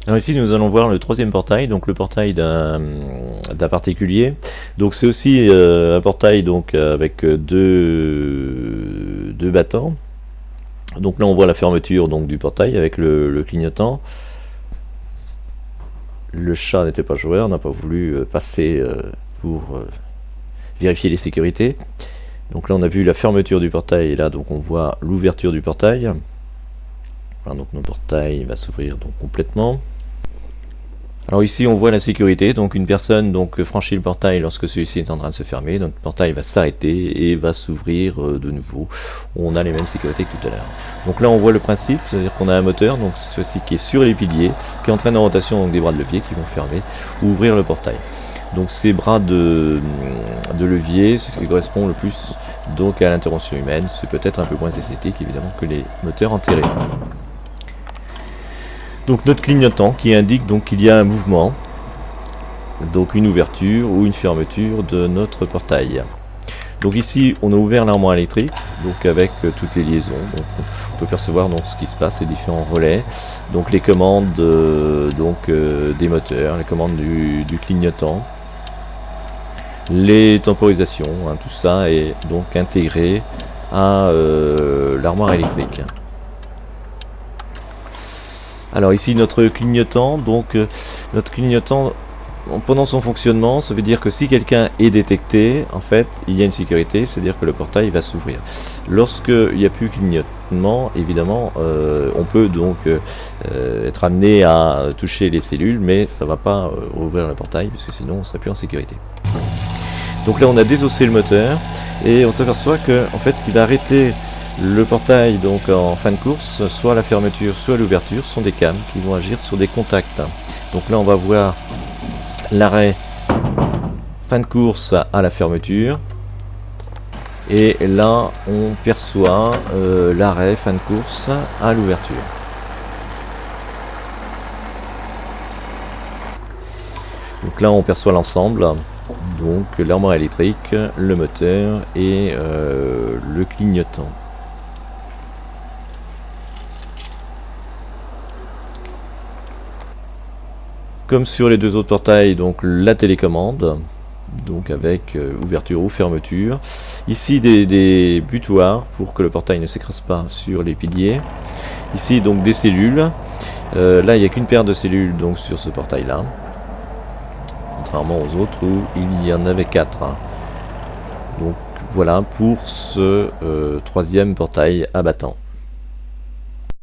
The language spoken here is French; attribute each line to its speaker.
Speaker 1: Alors ici nous allons voir le troisième portail, donc le portail d'un particulier. Donc c'est aussi un portail donc avec deux battants. Donc là on voit la fermeture donc du portail avec le clignotant. Le chat n'était pas joueur, n'a pas voulu passer pour vérifier les sécurités. Donc là on a vu la fermeture du portail et là donc on voit l'ouverture du portail. Voilà, donc notre portail va s'ouvrir donc complètement. Alors ici on voit la sécurité, donc une personne donc franchit le portail lorsque celui-ci est en train de se fermer, donc le portail va s'arrêter et va s'ouvrir de nouveau. On a les mêmes sécurités que tout à l'heure. Donc là on voit le principe, c'est-à-dire qu'on a un moteur, donc ceci qui est sur les piliers, qui entraîne en rotation donc des bras de levier qui vont fermer ou ouvrir le portail. Donc ces bras de levier, c'est ce qui correspond le plus donc à l'intervention humaine. C'est peut-être un peu moins esthétique évidemment que les moteurs enterrés. Donc notre clignotant qui indique donc qu'il y a un mouvement, donc une ouverture ou une fermeture de notre portail. Donc ici on a ouvert l'armoire électrique, donc avec toutes les liaisons. Donc on peut percevoir donc ce qui se passe, les différents relais, donc les commandes des moteurs, les commandes du clignotant, les temporisations, hein, tout ça est donc intégré à l'armoire électrique. Alors ici notre clignotant, pendant son fonctionnement, ça veut dire que si quelqu'un est détecté, en fait, il y a une sécurité, c'est-à-dire que le portail va s'ouvrir. Lorsqu'il n'y a plus clignotement, évidemment, on peut donc être amené à toucher les cellules, mais ça ne va pas ouvrir le portail, parce que sinon on ne serait plus en sécurité. Donc là on a désossé le moteur, et on s'aperçoit que en fait, ce qui va arrêter le portail donc en fin de course, soit la fermeture, soit l'ouverture, sont des cams qui vont agir sur des contacts. Donc là on va voir l'arrêt fin de course à la fermeture. Et là on perçoit l'arrêt fin de course à l'ouverture. Donc là on perçoit l'ensemble. Donc l'armoire électrique, le moteur et le clignotant. Comme sur les deux autres portails, donc la télécommande, donc avec ouverture ou fermeture. Ici des butoirs pour que le portail ne s'écrase pas sur les piliers. Ici donc des cellules. Là il n'y a qu'une paire de cellules donc sur ce portail là, contrairement aux autres où il y en avait 4. Donc voilà pour ce troisième portail abattant.